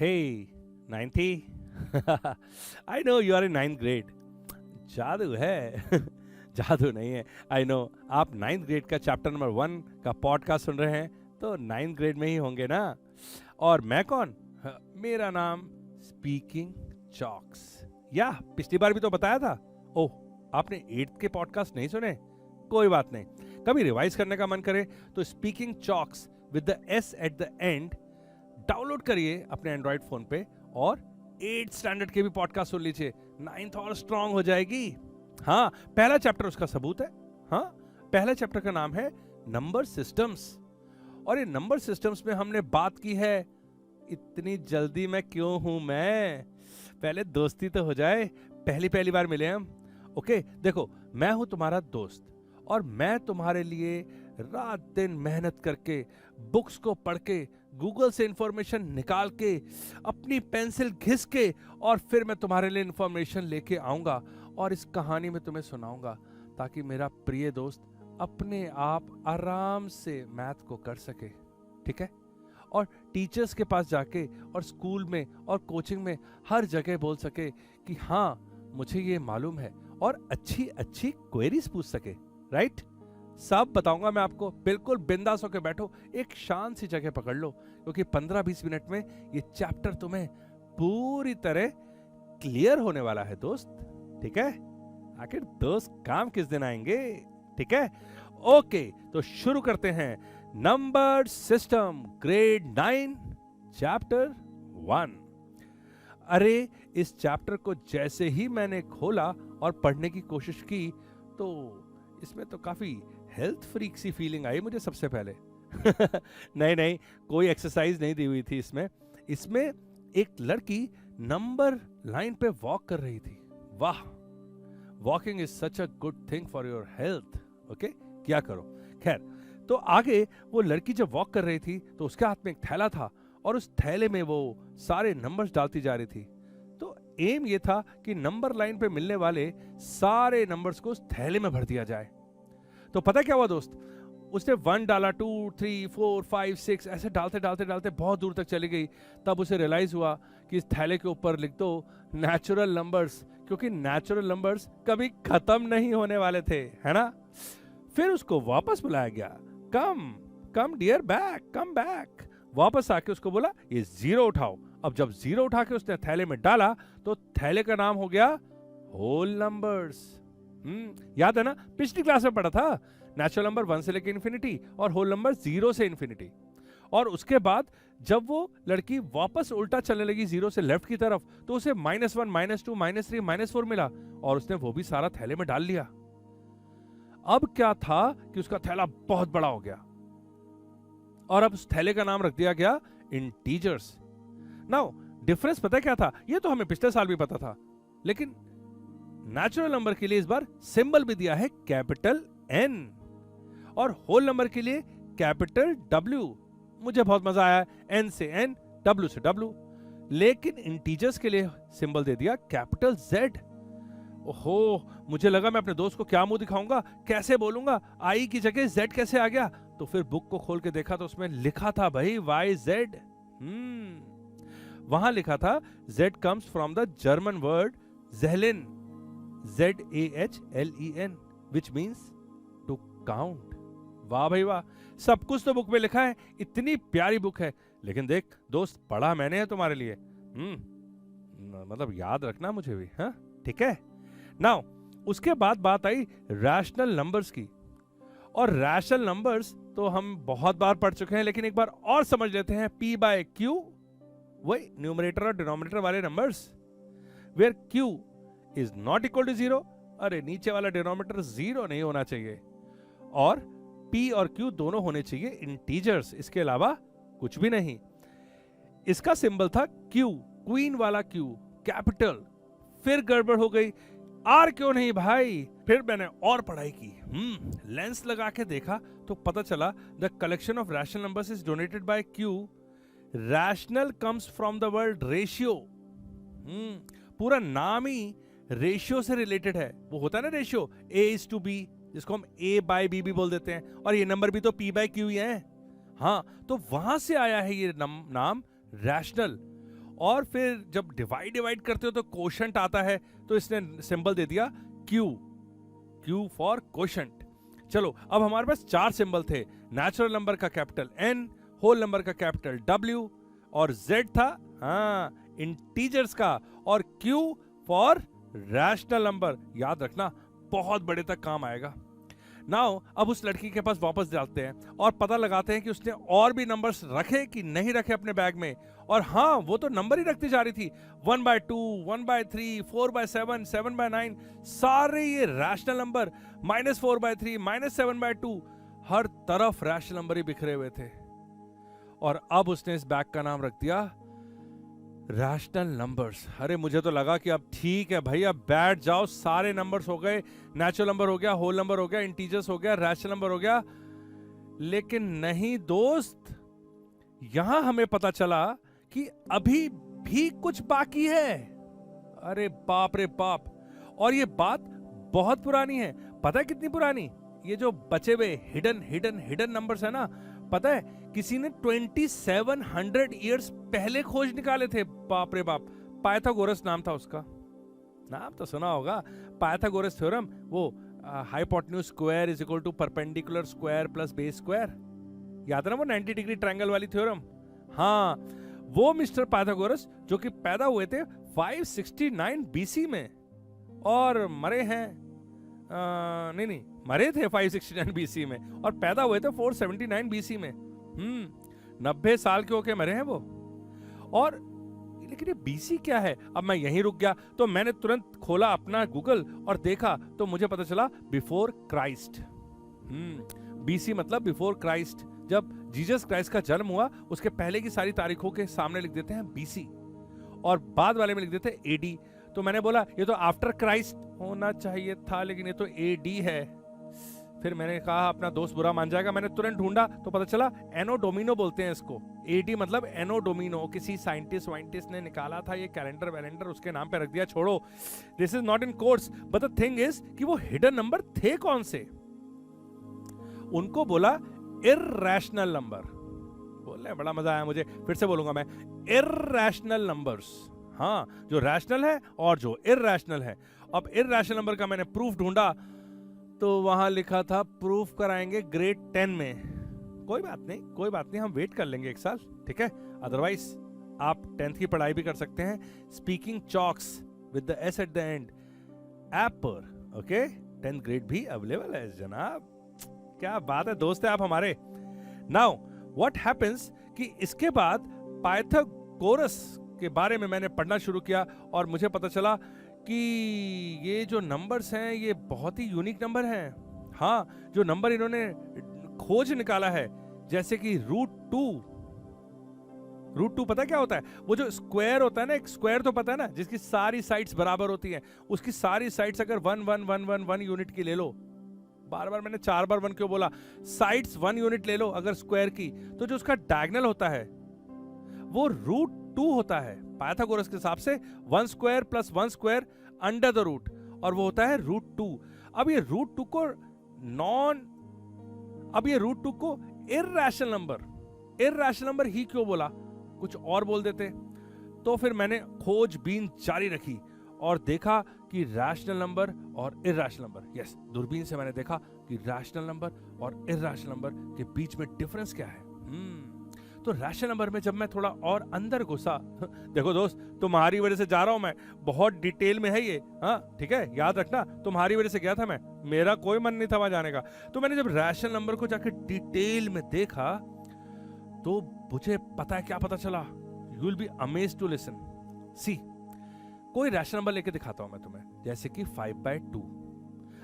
Hey, 90. I know you are in 9th grade. जादू है जादू नहीं है. आई नो आप 9th ग्रेड का चैप्टर नंबर 1 का पॉडकास्ट सुन रहे हैं, तो 9th ग्रेड में ही होंगे ना. और मैं कौन? मेरा नाम स्पीकिंग चॉक्स. या पिछली बार भी तो बताया था. ओह, आपने 8th के पॉडकास्ट नहीं सुने? कोई बात नहीं, कभी रिवाइज करने का मन करे तो speaking chalks with the S at the end download करिए अपने एंड्रॉइड फोन पे और 8th स्टैंडर्ड के भी पॉडकास्ट सुन लीजिए. 9th और स्ट्रांग हो जाएगी. हाँ, पहला चैप्टर उसका सबूत है. हाँ, पहला चैप्टर का नाम है नंबर सिस्टम्स. और ये नंबर सिस्टम्स में हमने बात की है इतनी जल्दी में क्यों हूं मैं. पहले दोस्ती तो हो जाए, पहली बार मिले हम. ओके, देखो, मैं हूं तुम्हारा दोस्त और मैं तुम्हारे लिए रात दिन मेहनत करके, बुक्स को पढ़ के, गूगल से इंफॉर्मेशन निकाल के, अपनी पेंसिल घिस के, और फिर मैं तुम्हारे लिए इंफॉर्मेशन लेके आऊंगा और इस कहानी में तुम्हें सुनाऊंगा, ताकि मेरा प्रिय दोस्त अपने आप आराम से मैथ को कर सके. ठीक है? और टीचर्स के पास जाके और स्कूल में और कोचिंग में हर जगह बोल सके कि हाँ, मुझे ये मालूम है, और अच्छी अच्छी क्वेरीज पूछ सके. राइट? सब बताऊंगा मैं आपको. बिल्कुल बिंदास होकर बैठो, एक शांत सी जगह पकड़ लो, क्योंकि 15-20 मिनट में ये चैप्टर तुम्हें पूरी तरह क्लियर होने वाला है दोस्त. ठीक है? आखिर दोस्त काम किस दिन आएंगे. ठीक है? ओके, तो शुरू करते हैं. Number system, grade 9, chapter 1. अरे, इस चैप्टर को जैसे ही मैंने खोला और पढ़ने की कोशिश की, तो इसमें तो काफी हेल्थ फ्रीक सी फीलिंग आई मुझे सबसे पहले. नहीं, कोई एक्सरसाइज नहीं दी हुई थी इसमें. इसमें एक लड़की नंबर लाइन पे वॉक कर रही थी. वाह, walking is such a good thing for your health. Okay, क्या करो. खैर, तो आगे वो लड़की जब वॉक कर रही थी तो उसके हाथ में एक थैला था, और उस थैले में वो सारे नंबर्स डालती जा रही थी. तो एम ये था कि नंबर लाइन पे मिलने वाले सारे नंबर्स को उस थैले में भर दिया जाए. तो पता क्या हुआ दोस्त, उसने 1 डाला, 2, 3, 4, 5, 6 ऐसे डालते डालते डालते बहुत दूर तक चली गई. तब उसे रियलाइज हुआ कि इस थैले के ऊपर लिख दो नेचुरल नंबर्स, क्योंकि नेचुरल नंबर्स कभी खत्म नहीं होने वाले थे, है ना. फिर उसको वापस बुलाया गया. कम डियर, बैक, कम बैक. वापस आके उसको बोला ये 0 उठाओ. अब जब 0 उठा के उसने थैले में डाला, तो थैले का नाम हो गया होल नंबर्स. याद है ना, पिछली क्लास में पढ़ा था. नेचुरल नंबर 1 से लेकर इन्फिनिटी और होल नंबर 0 से इन्फिनिटी. और उसके बाद जब वो लड़की वापस उल्टा चलने लगी 0 से लेफ्ट की तरफ, तो उसे -1, -2, -3, -4 मिला, और उसने वो भी सारा थैले में डाल लिया. अब क्या था कि उसका थैला बहुत बड़ा हो गया, और अब उस थैले का नाम रख दिया गया इंटीजर्स. नाउ डिफरेंस पता क्या था? ये तो हमें पिछले साल भी पता था, लेकिन नेचुरल नंबर के लिए इस बार सिंबल भी दिया है कैपिटल N, और होल नंबर के लिए कैपिटल W. मुझे बहुत मजा आया, N से N, W से W. लेकिन इंटीजर्स के लिए सिंबल दे दिया कैपिटल Z. ओहो, मुझे लगा मैं अपने दोस्त को क्या मुंह दिखाऊंगा, कैसे बोलूंगा, I की जगह Z कैसे आ गया. तो फिर बुक को खोल के देखा तो उसमें लिखा था भाई YZ. वहां लिखा था Z comes from the German word Zählen, ZAHLEN, which means to count. वाह भाई वाह, सब कुछ तो बुक में लिखा है. इतनी प्यारी बुक है. लेकिन देख दोस्त, पढ़ा मैंने है तुम्हारे लिए. मतलब याद रखना मुझे भी. हाँ, ठीक है. नाउ उसके बाद बात आई रैशनल नंबर्स की. और रैशनल नंबर्स तो हम बहुत बार पढ़ चुके हैं, लेकिन एक बार और समझ लेते हैं. P/Q, वही न्यूमरेटर और डिनोमिनेटर वाले numbers, where Q is not equal to 0. अरे, नीचे वाला डिनोमिनेटर 0 नहीं होना चाहिए, और P और Q दोनों होने चाहिए इंटीजर्स, इसके अलावा कुछ भी नहीं. इसका सिंबल था Q, क्वीन वाला Q, कैपिटल. फिर गड़बड़ हो गई, R क्यों नहीं भाई. फिर मैंने और पढ़ाई की, लेंस लगा के देखा, तो पता चला the collection of rational numbers is donated bye Q. Rational comes from the word ratio. पूरा नाम ही रेशियो से रिलेटेड है. वो होता है ना रेशियो, A/B, जिसको हम A/B भी बोल देते हैं, और ये नंबर भी तो P/Q ही है. हाँ, तो वहां से आया है ये नाम रैशनल. और फिर जब डिवाइड करते हो तो कोशंट आता है, तो इसने सिंबल दे दिया क्यू फॉर कोशंट। चलो अब हमारे पास 4 सिंबल थे, नेचुरल नंबर का कैपिटल N, होल नंबर का कैपिटल W, और Z था इंटीजर्स का, और Q फॉर रैशनल नंबर। याद रखना, बहुत बड़े तक काम आएगा। नाउ अब उस लड़की के पास वापस जाते हैं और पता लगाते हैं कि उसने और भी नंबर्स रखे कि नहीं रखे अपने बैग में। और हाँ, वो तो नंबर ही रखती जा रही थी, 1/2, 1/3, 4/7, 7/9, सारे ये रैशनल नंबर, -4/3, -7/2, हर तरफ रैशनल नंबर ही बिखरे हुए थे। और अब उसने इस बैग का नाम रख दिया रैशनल नंबर्स। अरे मुझे तो लगा कि अब ठीक है भाई, अब बैठ जाओ, सारे नंबर्स हो गए, नेचुरल नंबर हो गया, होल नंबर हो गया, इंटीजर्स हो गया, रैशनल नंबर हो गया। लेकिन नहीं दोस्त, यहां हमें पता चला कि अभी भी कुछ बाकी है। अरे बाप रे बाप, और ये बात बहुत पुरानी है। पता है कितनी पुरानी? ये जो बचे हुए हिडन नंबर्स है ना, पता है किसी ने 2700 ईयर्स पहले खोज निकाले थे। बाप रे बाप, पाइथागोरस नाम था उसका। नाम तो सुना होगा, पाइथागोरस थ्योरम, वो hypotenuse square is equal to perpendicular square plus base square. याद है ना वो 90 डिग्री ट्रायंगल वाली थ्योरम? हाँ, वो मिस्टर पाइथागोरस जो कि पैदा हुए थे 569 बीसी में और मरे हैं नहीं मरे थे 569 बीसी में और पैदा हुए थे 479 बीसी में। 90 साल के होके मरे हैं वो। और लेकिन ये बीसी क्या है? अब मैं यहीं रुक गया, तो मैंने तुरंत खोला अपना गूगल और देखा, तो मुझे पता चला बिफोर क्राइस्ट। बीसी मतलब बिफोर क्राइस्ट। जब जीसस क्राइस्ट का जन्म हुआ उसके पहले की सारी तारीखों के सामने लिख देते हैं बीसी और बाद वाले में लिख देते हैं एडी। तो मैंने बोला ये तो आफ्टर क्राइस्ट होना चाहिए था, लेकिन ये तो एडी है। फिर मैंने कहा अपना दोस्त बुरा मान जाएगा, मैंने तुरंत ढूंढा तो पता चला एनो डोमिनो बोलते हैं इसको। एडी मतलब एनो डोमिनो, किसी साइंटिस्ट ने निकाला था ये कैलेंडर उसके नाम पे रख दिया। छोड़ो, this is not in course, but the thing is कि वो हिडन नंबर थे कौन से? उनको बोला इर्रेशनल नंबर। बोलने बड़ा मजा आया मुझे, फिर से बोलूंगा मैं, इर्रेशनल नंबर्स। हाँ, जो रैशनल है और जो इर्रेशनल है। अब इर्रेशनल नंबर का मैंने प्रूफ ढूंढा तो वहां लिखा था प्रूफ कराएंगे ग्रेड 10 में। कोई बात नहीं, हम वेट कर लेंगे 1 साल, ठीक है? अदरवाइज आप 10th की पढ़ाई भी कर सकते हैं speaking chalks with the S at the end app पर। ओके, 10th ग्रेड भी अवेलेबल है जनाब। क्या बात है, दोस्त है आप हमारे। नाउ व्हाट हैपेंस कि इसके बाद पाइथागोरस के बारे में मैंने पढ़ना शुरू किया और मुझे पता चला कि ये जो नंबर्स हैं ये बहुत ही यूनिक नंबर हैं। हाँ, जो नंबर इन्होंने खोज निकाला है, जैसे कि √2 पता क्या होता है? वो जो स्क्वायर होता है ना, एक स्क्वायर तो पता है ना, जिसकी सारी साइड्स बराबर होती हैं, उसकी सारी साइड्स अगर 1 1 1 1 1 यूनिट की ले लो, बार बार मैंने 4 बार 1 क्यों बोला, साइड्स 1 यूनिट ले लो अगर स्क्वायर की, तो जो उसका डायगोनल होता है वो √2 होता है। पाइथागोरस के हिसाब से 1 square plus 1 square under the root, और वो होता है √2। अब ये √2 को इर्रेशनल नंबर ही क्यों बोला? कुछ और बोल देते। तो फिर मैंने खोजबीन जारी रखी और देखा कि रैशनल नंबर और इर्रेशनल नंबर, यस, दूरबीन से मैंने देखा कि रैशनल नंबर और इर्रेशनल नंबर के बीच में डिफरेंस क्या है। तो रैशनल नंबर में जब मैं थोड़ा और अंदर घुसा, देखो दोस्त, तुम्हारी वजह से जा रहा हूं मैं, बहुत डिटेल में है ये, हाँ ठीक है, याद रखना, तुम्हारी वजह से गया था मैं, मेरा कोई मन नहीं था वहां जाने का। तो मैंने जब रैशनल नंबर को जाकर डिटेल में देखा तो मुझे पता है क्या पता चला? You will be amazed to listen. See, कोई रैशनल नंबर लेके दिखाता हूं मैं तुम्हें, जैसे कि 5/2।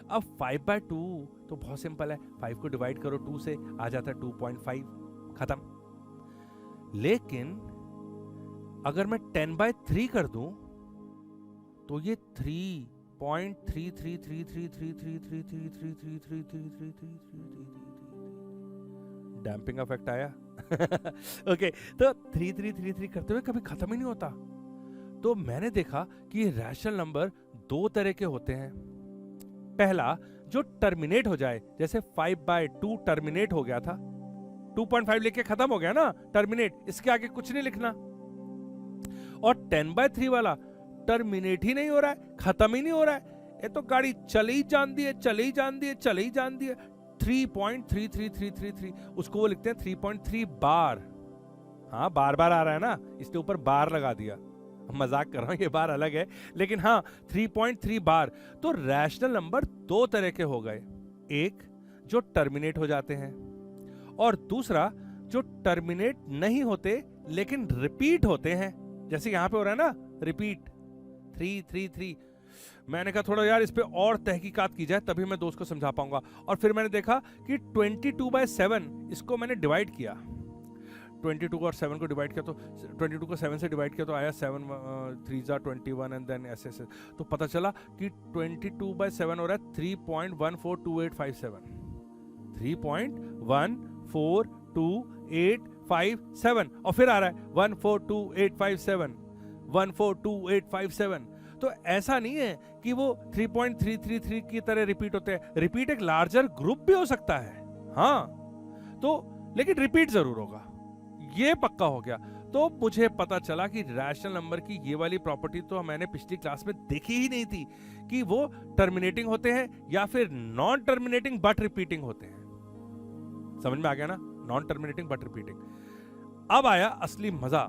अब 5/2 तो बहुत सिंपल है, 5 को डिवाइड करो 2 से, आ जाता है 2.5, खत्म। लेकिन अगर मैं 10/3 कर दूं तो ये 3.33333333333333 डैम्पिंग इफेक्ट आया। ओके, तो 3333 करते हुए कभी खत्म ही नहीं होता। तो मैंने देखा कि रैशनल नंबर 2 तरह के होते हैं। पहला जो टर्मिनेट हो जाए, जैसे 5/2 टर्मिनेट हो गया था, 2.5 लेके खत्म हो गया ना, टर्मिनेट, इसके आगे कुछ नहीं लिखना। और 10/3 वाला टर्मिनेट ही नहीं हो रहा है, खत्म ही नहीं हो रहा है, ये तो गाड़ी चली ही जाती है, चली ही जाती है, चली ही जाती है। 3.33333, उसको वो लिखते हैं 3.3 बार। हाँ, बार बार आ रहा है ना, इसके ऊपर बार लगा दिया, मजाक कर रहा हूं, ये बार अलग है, लेकिन हाँ 3.3 बार। तो रैशनल नंबर दो तरह के हो गए, एक जो टर्मिनेट हो जाते हैं और दूसरा जो टर्मिनेट नहीं होते लेकिन रिपीट होते हैं, जैसे यहां पे हो रहा है ना रिपीट 333। मैंने कहा थोड़ा यार इस पे और तहकीकात की जाए तभी मैं दोस्त को समझा पाऊंगा, और फिर मैंने देखा कि 22/7 इसको मैंने डिवाइड किया, 22 और 7 को डिवाइड किया तो 22 को 7 से डिवाइड किया तो आया 7 3 21 एंड देन ऐसे ऐसे, तो पता चला कि 22/7 हो रहा है 3.142857, 3.142857, और फिर आ रहा है 142857, 142857। तो ऐसा नहीं है कि वो 3.333 की तरह रिपीट होते हैं, रिपीट एक लार्जर ग्रुप भी हो सकता है, हाँ, तो लेकिन रिपीट जरूर होगा, ये पक्का हो गया। तो मुझे पता चला कि रैशनल नंबर की ये वाली प्रॉपर्टी तो मैंने पिछली क्लास में देखी ही नहीं थी कि वो टर्मिनेटिंग होते हैं या फिर नॉन टर्मिनेटिंग बट रिपीटिंग होते हैं। समझ में आ गया ना, नॉन टर्मिनेटिंग बट रिपीटिंग। अब आया असली मजा।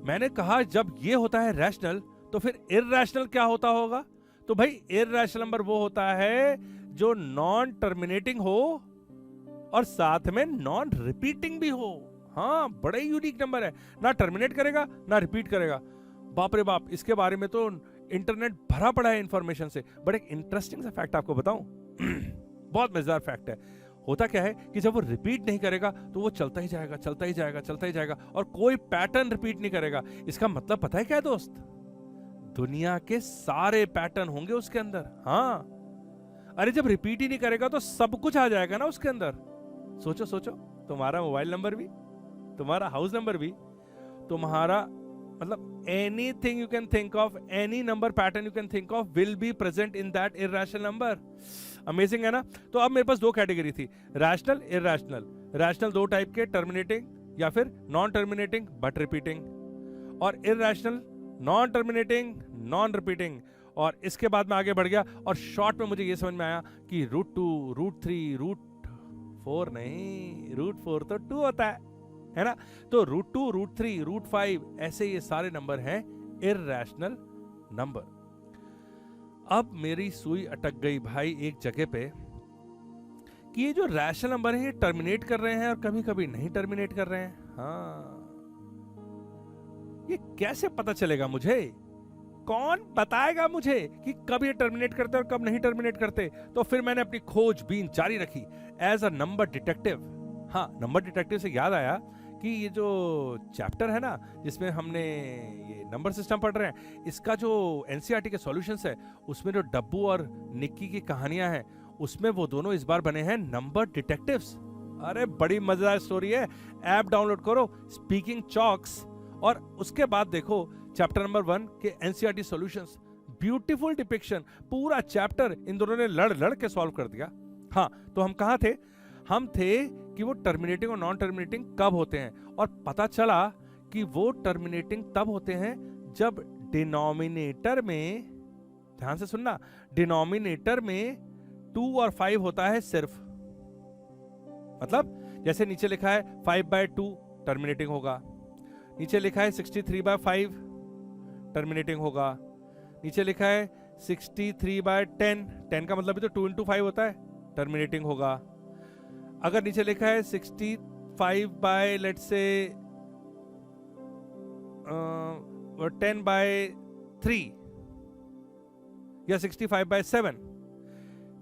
मैंने कहा जब ये होता है रैशनल तो फिर इररैशनल क्या होता होगा? तो भाई इररैशनल नंबर वो होता है जो नॉन टर्मिनेटिंग हो और साथ में नॉन रिपीटिंग भी हो। हाँ, बड़ा ही यूनिक नंबर है, ना टर्मिनेट करेगा ना रिपीट करेगा। बाप रे बाप, इसके बारे में तो इंटरनेट भरा पड़ा है इंफॉर्मेशन से। बट एक इंटरेस्टिंग सा फैक्ट आपको बताऊं बहुत मजेदार फैक्ट है। होता क्या है कि जब वो रिपीट नहीं करेगा तो वो चलता ही जाएगा, चलता ही जाएगा, चलता ही जाएगा, और कोई पैटर्न रिपीट नहीं करेगा। इसका मतलब पता है क्या है दोस्त? दुनिया के सारे पैटर्न होंगे उसके अंदर। हाँ, अरे जब रिपीट ही नहीं करेगा तो सब कुछ आ जाएगा ना उसके अंदर। सोचो सोचो, तुम्हारा मोबाइल नंबर भी, तुम्हारा हाउस नंबर भी, तुम्हारा मतलब anything you can think of, any number pattern you can think of will be present in that irrational number. Amazing है ना? तो अब मेरे पास दो कैटेगरी थी, रैशनल, इररेशनल। रैशनल दो टाइप के, टर्मिनेटिंग या फिर नॉन टर्मिनेटिंग बट रिपीटिंग, और irrational non terminating non repeating. और इसके बाद में आगे बढ़ गया और शॉर्ट में मुझे ये समझ में आया कि √2, √3, √4 नहीं, √4 तो 2 होता है ना? तो √2, √3, √5 ऐसे ये सारे नंबर हैं इररेशनल नंबर। अब मेरी सुई अटक गई भाई एक जगह पे कि ये जो रैशनल नंबर है ये टर्मिनेट कर रहे हैं और कभी कभी नहीं टर्मिनेट कर रहे हैं। हाँ, ये कैसे पता चलेगा मुझे? कौन बताएगा मुझे कि कब ये टर्मिनेट करते और कब नहीं टर्मिनेट करते? तो फिर मैंने अपनी खोजबीन जारी रखी एज अ नंबर डिटेक्टिव। हाँ, नंबर डिटेक्टिव से याद आया कि ये जो चैप्टर है ना जिसमें हमने ये नंबर सिस्टम पढ़ रहे हैं, इसका जो एनसीईआरटी के सॉल्यूशंस है उसमें जो डब्बू और निक्की की कहानियां हैं उसमें वो दोनों इस बार बने हैं नंबर डिटेक्टिव्स। अरे बड़ी मजेदार स्टोरी है, ऐप डाउनलोड करो स्पीकिंग चॉक्स, और उसके बाद देखो चैप्टर नंबर 1 के एनसीईआरटी सॉल्यूशंस। ब्यूटीफुल डिपिक्शन, पूरा चैप्टर इन दोनों ने लड़ लड़ के सॉल्व कर दिया। हाँ, तो हम कहाँ थे? हम थे कि वो टर्मिनेटिंग और नॉन टर्मिनेटिंग कब होते हैं, और पता चला कि वो टर्मिनेटिंग तब होते हैं जब डिनोमिनेटर में, ध्यान से सुनना, डिनोमिनेटर में 2 और 5 होता है सिर्फ। मतलब जैसे नीचे लिखा है 5/2 टर्मिनेटिंग होगा, नीचे लिखा है 63/5 टर्मिनेटिंग होगा, नीचे लिखा है 63/10, 10 का मतलब भी तो 2 into 5 होता है, टर्मिनेटिंग होगा। अगर नीचे लिखा है 65 लेट्स से 10/3 या 65/7,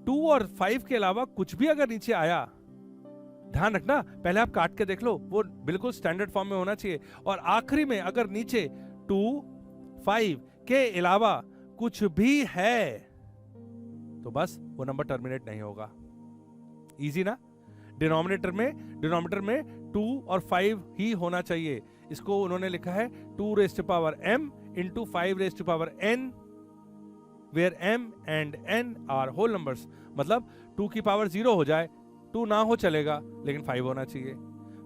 2 और 5 के अलावा कुछ भी अगर नीचे आया, ध्यान रखना पहले आप काट के देख लो, वो बिल्कुल स्टैंडर्ड फॉर्म में होना चाहिए, और आखिरी में अगर नीचे 2, 5 के अलावा कुछ भी है तो बस वो नंबर टर्मिनेट नहीं होगा। इजी ना? डिनोमिनेटर में 2 और 5 ही होना चाहिए। इसको उन्होंने लिखा है 2m into 5n, where m and n are whole numbers। मतलब 2 की पावर 0 हो जाए, 2 ना हो चलेगा लेकिन 5 होना चाहिए,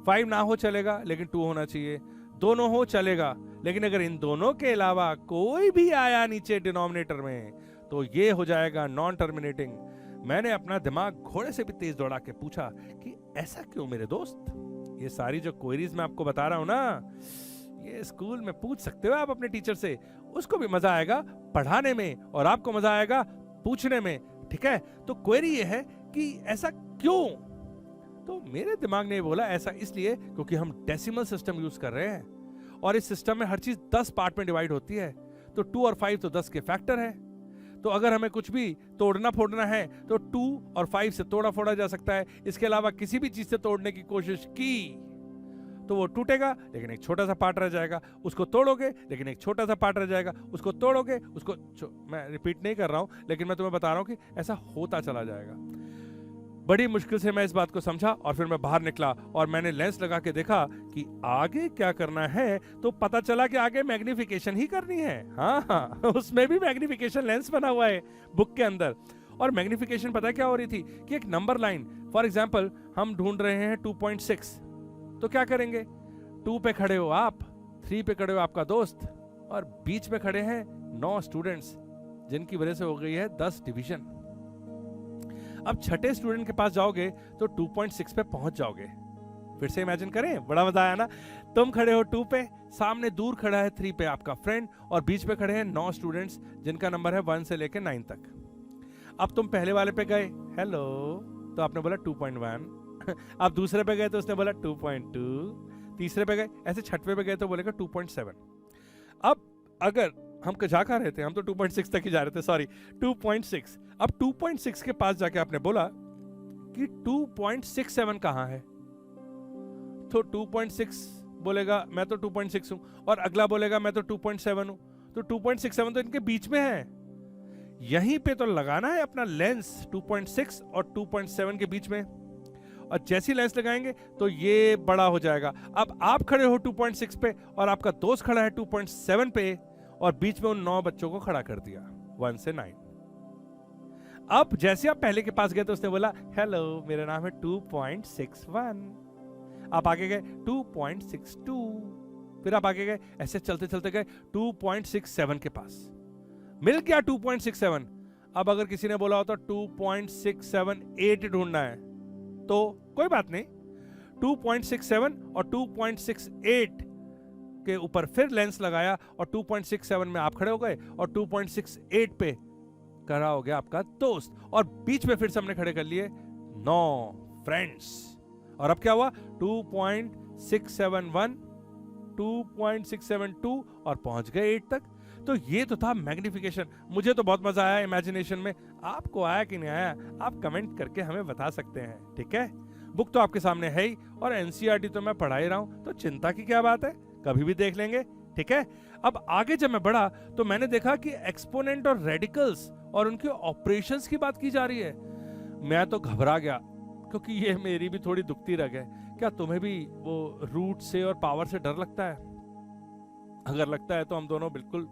5 ना हो चलेगा लेकिन 2 होना चाहिए, दोनों हो चलेगा लेकिन अगर इन दोनों के अलावा कोई भी आया नीचे डिनोमिनेटर में तो ये हो जाएगा नॉन टर्मिनेटिंग। मैंने अपना दिमाग घोड़े से भी तेज दौड़ा के पूछा कि ऐसा क्यों मेरे दोस्त? ये सारी जो क्वेरीज मैं आपको बता रहा हूं ना, ये स्कूल में पूछ सकते हो आप अपने टीचर से, उसको भी मजा आएगा पढ़ाने में और आपको मजा आएगा पूछने में, ठीक है? तो क्वेरी ये है कि ऐसा क्यों? तो मेरे दिमाग ने बोला ऐसा इसलिए क्योंकि हम डेसिमल सिस्टम यूज कर रहे हैं और इस सिस्टम में हर चीज 10 पार्ट में डिवाइड होती है। तो 2 और 5 तो 10 के फैक्टर है। तो अगर हमें कुछ भी तोड़ना फोड़ना है तो 2 और 5 से तोड़ा फोड़ा जा सकता है। इसके अलावा किसी भी चीज से तोड़ने की कोशिश की तो वो टूटेगा, लेकिन एक छोटा सा पार्ट रह जाएगा। उसको तोड़ोगे लेकिन एक छोटा सा पार्ट रह जाएगा। उसको तोड़ोगे, उसको मैं रिपीट नहीं कर रहा हूं, लेकिन मैं तुम्हें बता रहा हूं कि ऐसा होता चला जाएगा। बड़ी मुश्किल से मैं इस बात को समझा और फिर मैं बाहर निकला और मैंने लेंस लगा के देखा कि आगे क्या करना है। तो पता चला कि आगे मैग्निफिकेशन ही करनी है। हाँ, उसमें भी मैग्निफिकेशन लेंस बना हुआ है बुक के अंदर। और मैग्निफिकेशन पता क्या हो रही थी कि एक नंबर लाइन, फॉर एग्जांपल हम ढूंढ रहे हैं 2.6, तो क्या करेंगे? 2 पे खड़े हो आप, 3 पे खड़े हो आपका दोस्त और बीच में खड़े हैं 9 स्टूडेंट्स, जिनकी वजह से हो गई है 10 डिवीजन। अब छठे स्टूडेंट के पास जाओगे तो 2.6 पे पहुंच जाओगे। फिर से इमेजिन करें, बड़ा मजा आया ना? तुम खड़े हो 2 पे, सामने दूर खड़ा है 3 पे आपका फ्रेंड और बीच पे खड़े हैं 9 स्टूडेंट्स जिनका नंबर है 1 से लेकर 9 तक। अब तुम पहले वाले पे गए, हेलो, तो आपने बोला 2.1। अब दूसरे पे गए तो उसने बोला 2.2, तीसरे पे गए, ऐसे छठवे पे गए तो बोलेगा 2.7। अब अगर हम जा कहाँ रहे थे? हम तो 2.6 तक ही जा रहे थे, सॉरी 2.6। अब 2.6 के पास जाके आपने बोला कि 2.67 कहाँ है? तो 2.6 बोलेगा मैं तो 2.6 हूं और अगला बोलेगा मैं तो 2.7 हूं। तो 2.67 तो इनके बीच में है। यहीं पे तो लगाना है अपना लेंस 2.6 और 2.7 के बीच में, और जैसी लेंस लगाएंगे तो ये बड़ा हो जाएगा। अब आप खड़े हो 2.6 पे और आपका दोस्त खड़ा है 2.7 पे और बीच में उन 9 बच्चों को खड़ा कर दिया 1 से 9। अब जैसे आप पहले के पास गए तो उसने बोला हेलो, मेरा नाम है 2.61। आप आगे गए 2.62, फिर आप आगे गए, ऐसे चलते चलते गए 2.67 के पास, मिल गया 2.67। अब अगर किसी ने बोला होता 2.678 ढूंढना है तो कोई बात नहीं, 2.67 और 2.68 के ऊपर फिर लेंस लगाया और 2.67 में आप खड़े हो गए और 2.68 पे खड़ा हो गया आपका दोस्त और बीच में फिर से हमने खड़े कर लिए 9 फ्रेंड्स। और अब क्या हुआ? 2.671, 2.672 और पहुंच गए 8 तक। तो ये तो था मैग्निफिकेशन। मुझे तो बहुत मजा आया इमेजिनेशन में। आपको आया कि नहीं आया? आप कमेंट करके हमें बता सकते हैं, ठीक है? बुक तो आपके सामने है ही और एनसीईआरटी तो मैं पढ़ा ही रहा हूं, तो चिंता की क्या बात है, कभी भी देख लेंगे, ठीक है? अब आगे जब मैं बढ़ा तो मैंने देखा कि एक्सपोनेंट और रेडिकल्स और उनके ऑपरेशंस की बात की जा रही है। मैं तो घबरा गया क्योंकि ये मेरी भी थोड़ी दुखती रग है। क्या तुम्हें भी वो रूट से और पावर से डर लगता है? अगर लगता है तो हम दोनों बिल्कुल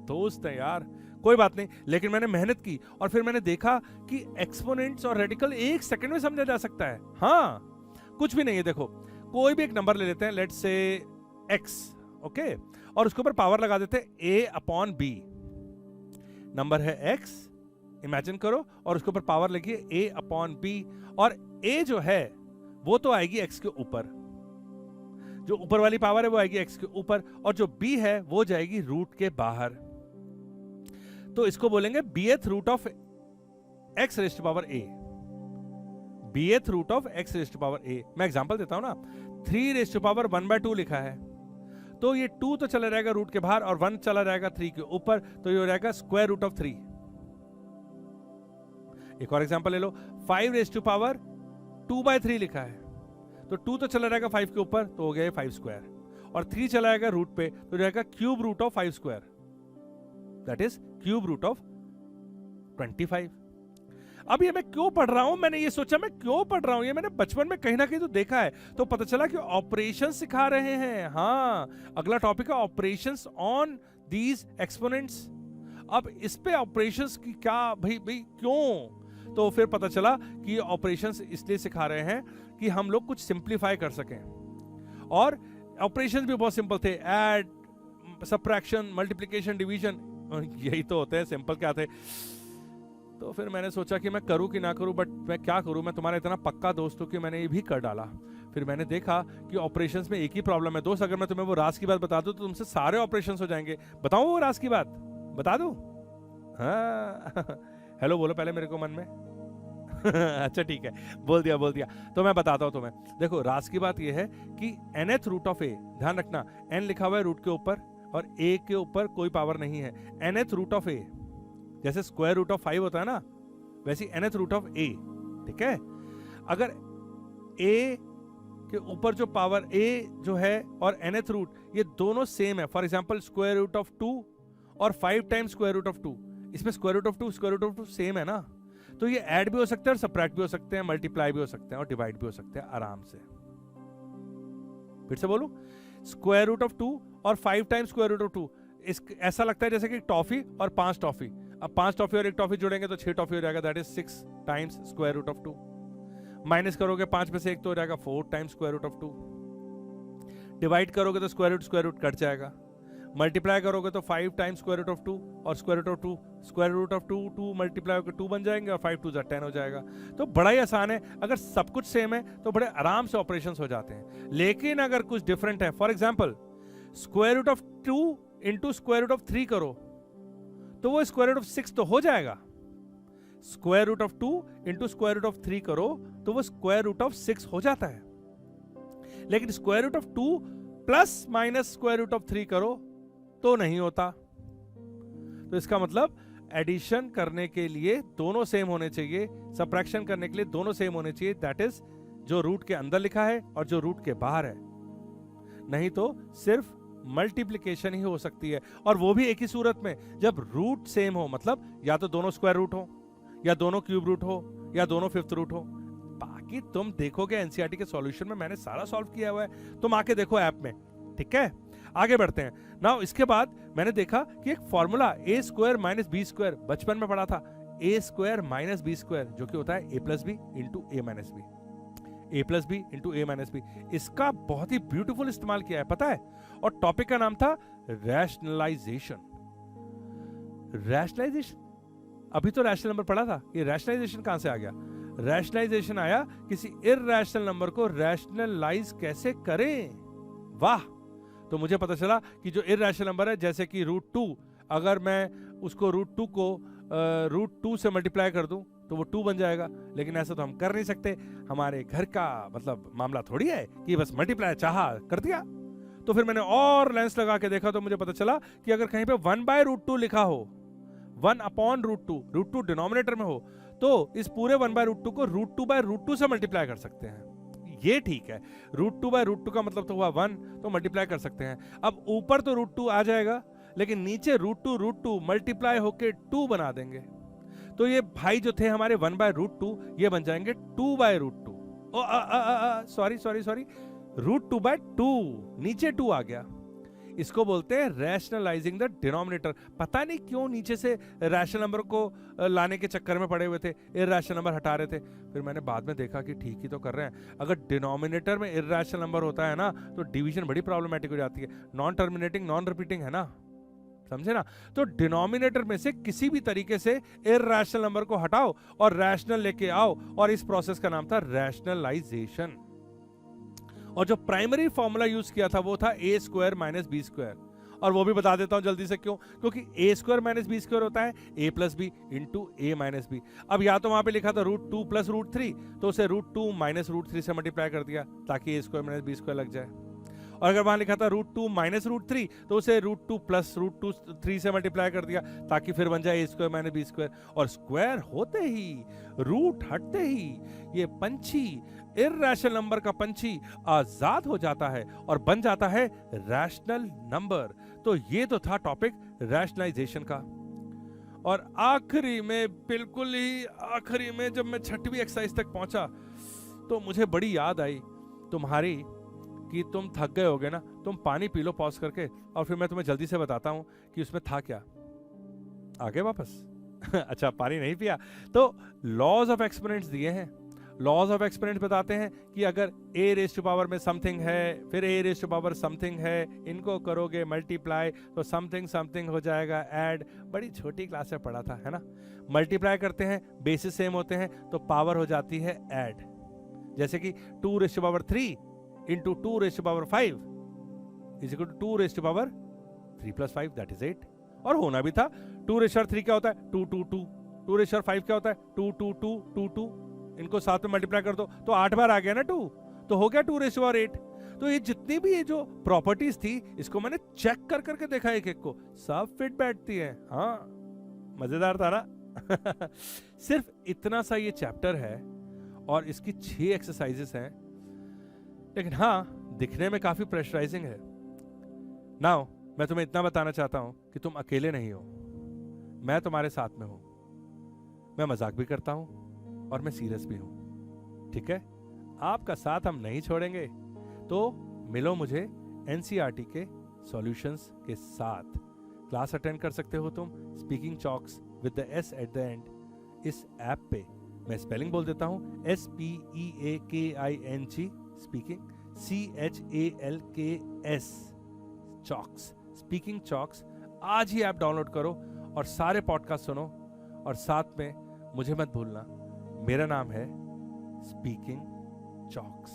दोस्त हैं यार, कोई बात नहीं। लेकिन मैंने मेहनत की और फिर मैंने देखा कि एक्सपोनेंट्स और रेडिकल 1 सेकंड में समझा जा सकता है। हाँ, कुछ भी नहीं है। देखो, कोई भी एक नंबर ले लेते हैं, लेट्स से x, ओके, और उसके ऊपर पावर लगा देते हैं a/b। नंबर है x, इमेजिन करो, और उसके ऊपर पावर लगी a/b, और a जो है वो तो आएगी x के ऊपर, जो ऊपर वाली पावर है वो आएगी x के ऊपर, और जो b है वो जाएगी रूट के बाहर। तो इसको बोलेंगे bth root of x raise to power a। bth root of x raise to power a। मैं एग्जांपल देता हूं ना, 3 रेज़ टू पावर 1/2 लिखा है, तो ये 2 तो चला रहेगा रूट के बाहर और 1 चला रहेगा 3 के ऊपर, तो ये हो जाएगा स्क्वायर रूट ऑफ 3। एक और एग्जांपल ले लो, 5 रेज़ टू पावर 2/3 लिखा है, तो 2 तो चला रहेगा 5 के ऊपर, तो हो गया 5 स्क्वायर, और 3 चला जाएगा रूट पे, तो जाएगा cube root of 5 square, that is cube root of 25। अब ये मैं क्यों पढ़ रहा हूं? मैंने ये सोचा मैं क्यों पढ़ रहा हूं, ये मैंने बचपन में कहीं ना कहीं तो देखा है, तो पता चला कि ऑपरेशन सिखा रहे हैं। हाँ, अगला टॉपिक है ऑपरेशंस ऑन दीज एक्सपोनेंट्स। अब इस पे ऑपरेशंस की क्या भाई क्यों? तो फिर पता चला कि ऑपरेशंस इसलिए सिखा रहे हैं कि हम लोग कुछ सिंप्लीफाई कर सकें, और ऑपरेशंस भी बहुत सिंपल थे, ऐड, सबट्रैक्शन, मल्टीप्लिकेशन, डिवीजन, यही तो होते हैं, सिंपल क्या थे। तो फिर मैंने सोचा कि मैं करूं कि ना करूं, बट मैं क्या करूं, मैं तुम्हारा इतना पक्का दोस्त हूं कि मैंने ये भी कर डाला। फिर मैंने देखा कि ऑपरेशंस में एक ही प्रॉब्लम है दोस्त, अगर मैं तुम्हें वो राज की बात बता दूं तो तुमसे सारे ऑपरेशंस हो जाएंगे। बताऊं वो राज की बात, बता दूं? हाँ हेलो बोलो पहले मेरे को मन में अच्छा ठीक है, बोल दिया। तो मैं बताता हूं तुम्हें। देखो राज की बात यह है कि nth रूट ऑफ ए, ध्यान रखना n लिखा हुआ है रूट के ऊपर और a के ऊपर कोई पावर नहीं है। nth रूट ऑफ ए, जैसे स्क्वायर रूट ऑफ 5 होता है ना, वैसे nth रूट ऑफ a, ठीक है। अगर a के ऊपर जो पावर a जो है और nth रूट, ये दोनों सेम है, for example square root of 2 और 5 टाइम्स स्क्वायर रूट ऑफ 2, इसमें स्क्वायर रूट ऑफ 2 सेम है ना, तो ये ऐड भी हो सकते हैं और सबट्रैक्ट भी हो सकते हैं, मल्टीप्लाई भी हो सकते हैं और डिवाइड भी हो सकते हैं आराम से। फिर से बोलूं, स्क्वायर रूट ऑफ 2 और 5 टाइम्स स्क्वायर रूट ऑफ 2, ऐसा लगता है जैसे कि टॉफी और 5 टॉफी। अब 5 टॉफी और 1 टॉफी जोड़ेंगे तो 6 टॉफी हो जाएगा, that is 6 times square root of 2। Minus करोगे 5 में से 1 तो हो जाएगा 4 times square root of 2। Divide करोगे तो स्क्वायर रूट कट जाएगा। मल्टीप्लाई करोगे तो 5 टाइम्स स्क्वायर रूट ऑफ 2 और स्क्वायर रूट ऑफ 2 मल्टीप्लाई होकर 2 बन जाएंगे और 5 2 10 हो जाएगा। तो बड़ा ही आसान है, अगर सब कुछ सेम है तो बड़े आराम से ऑपरेशंस हो जाते हैं। लेकिन अगर कुछ डिफरेंट है, for example square root of 2 into square root of 3 करो तो वो स्क्वायर रूट ऑफ 6 तो हो जाएगा। Square root of 2 into square root of 3 करो तो वो स्क्वायर रूट ऑफ 6 हो जाता है। लेकिन square root of 2 plus minus square root of 3 करो तो नहीं होता। तो इसका मतलब एडिशन करने के लिए दोनों सेम होने चाहिए, सबट्रैक्शन करने के लिए दोनों सेम होने चाहिए, दैट इज जो रूट के अंदर लिखा है और जो रूट के बाहर है। नहीं तो सिर्फ मल्टीप्लिकेशन ही हो सकती है, और वो भी एक ही सूरत में, जब रूट सेम हो, मतलब या तो दोनों स्क्वायर रूट हो, या दोनों क्यूब रूट हो, या दोनों फिफ्थ रूट हो। बाकी तुम देखोगे एनसीईआरटी के सॉल्यूशन में मैंने सारा सॉल्व किया हुआ है, तुम आके देखो ऐप में, ठीक है। आगे बढ़ते हैं नाउ। इसके बाद मैंने देखा कि एक formula a square minus B square बचपन में पढ़ा था, a square minus B square, जो कि होता है a plus B into A minus B, a plus B into A minus B. इसका बहुत ही ब्यूटीफुल इस्तेमाल किया है, पता है। और टॉपिक का नाम था रैशनलाइजेशन। अभी तो रैशनल नंबर पढ़ा था, ये रैशनलाइजेशन कहां से आ गया? रैशनलाइजेशन आया किसी इरैशनल नंबर को रैशनलाइज कैसे करें। वाह। तो मुझे पता चला कि जो इरैशनल नंबर है, जैसे कि √2, अगर मैं उसको √2 को √2 से मल्टीप्लाई कर दूं तो वो 2 बन जाएगा। लेकिन ऐसा तो हम कर नहीं सकते, हमारे घर का मतलब मामला थोड़ी है कि बस मल्टीप्लाई चाहा कर दिया। तो फिर मैंने और लेंस लगा के देखा तो मुझे पता चला कि अगर कहीं पे 1/√2 लिखा हो, 1/√2 डिनोमिनेटर में हो, तो इस पूरे 1/√2 को √2/√2 से मल्टीप्लाई कर सकते हैं। ये ठीक है, √2/√2 का मतलब तो हुआ 1, तो मल्टीप्लाई कर सकते हैं। अब ऊपर तो √2 आ जाएगा, लेकिन नीचे √2 मल्टीप्लाई होके 2 बना देंगे। तो ये भाई जो थे हमारे 1/√2, ये बन जाएंगे 2/√2। सॉरी √2/2, नीचे 2 आ गया। इसको बोलते हैं रैशनलाइजिंग द डिनोमिनेटर। पता नहीं क्यों नीचे से रैशनल नंबर को लाने के चक्कर में पड़े हुए थे, इरैशनल नंबर हटा रहे थे। फिर मैंने बाद में देखा कि ठीक ही तो कर रहे हैं। अगर डिनोमिनेटर में इरैशनल नंबर होता है ना, तो डिवीजन बड़ी प्रॉब्लमेटिक हो जाती है। नॉन टर्मिनेटिंग नॉन रिपीटिंग है ना, समझे ना। तो डिनोमिनेटर में से किसी भी तरीके से इरैशनल नंबर को हटाओ और रैशनल लेके आओ, और इस प्रोसेस का नाम था रैशनलाइजेशन। और जो प्राइमरी फॉर्मूला यूज किया था वो था a square minus B square, और वो भी बता देता हूं जल्दी से क्यों, क्योंकि a square minus B square होता है a plus B into A minus B. अब या तो वहां पे लिखा था √2 प्लस √3, तो उसे √2 माइनस √3 से मल्टीप्लाई कर दिया ताकि a square minus B square लग जाए। और अगर वहां लिखा था √2 माइनस √3, तो उसे √2 प्लस √3 से मल्टीप्लाई कर दिया ताकि फिर बन जाए a square minus B square. और स्क्वायर होते ही, रूट हटते ही, ये पंछी, इरैशनल नंबर का पंछी आजाद हो जाता है और बन जाता है रैशनल नंबर। तो ये तो था टॉपिक रैशनलाइजेशन का। और आखिरी में, बिल्कुल ही आखिरी में, जब मैं 6वीं एक्सरसाइज तक पहुंचा तो मुझे बड़ी याद आई तुम्हारी, कि तुम थक गए होगे ना, तुम पानी पी लो पॉज करके, और फिर मैं तुम्हें जल्दी से बताता हूं कि उसमें था क्या। आगे वापस अच्छा, पानी नहीं पिया तो लॉज ऑफ एक्सपोनेंट्स दिए हैं। लॉज ऑफ एक्सपोनेंट बताते हैं कि अगर a रेज टू पावर में समथिंग है, फिर a raise to power something है, इनको करोगे मल्टीप्लाई तो समथिंग समथिंग हो जाएगा ऐड। बड़ी छोटी क्लास में पढ़ा था, है ना। मल्टीप्लाई करते हैं, बेसिस सेम होते हैं, तो पावर हो जाती है ऐड। जैसे कि 2 raise to power 3 into 2 raise to power 5 is equal to 2 raise to power 3 plus 5 that is 8। और होना भी था। 2 रेज टू पावर 3 क्या होता है? 2 2 2। 2 रेज टू पावर 5 क्या होता है? 2 2 2 2 2। इनको साथ में मल्टीप्लाई कर दो तो 8 बार आ गया ना 2, तो हो गया 2 रेज टू पावर 8। तो ये जितनी भी ये जो प्रॉपर्टीज थी, इसको मैंने चेक कर करके देखा एक एक को, सब फिट बैठती है। हाँ, मजेदार था ना। सिर्फ इतना सा ये चैप्टर है और इसकी 6 एक्सरसाइजेस हैं, लेकिन हाँ दिखने में काफी प्रेशराइजिंग है। नाउ मैं तुम्हें इतना बताना चाहता हूं कि तुम अकेले नहीं हो, मैं तुम्हारे साथ में हूं। मैं मजाक भी करता हूं और मैं सीरियस भी हूं, ठीक है। आपका साथ हम नहीं छोड़ेंगे, तो मिलो मुझे एनसीईआरटी के सॉल्यूशंस के साथ। क्लास अटेंड कर सकते हो तुम speaking chalks with the S at the end इस ऐप पे। मैं स्पेलिंग बोल देता हूं, SPEAKING speaking, CHALKS chalks, speaking chalks. आज ही ऐप डाउनलोड करो और सारे पॉडकास्ट सुनो, और साथ में मुझे मत भूलना, मेरा नाम है स्पीकिंग चॉक्स।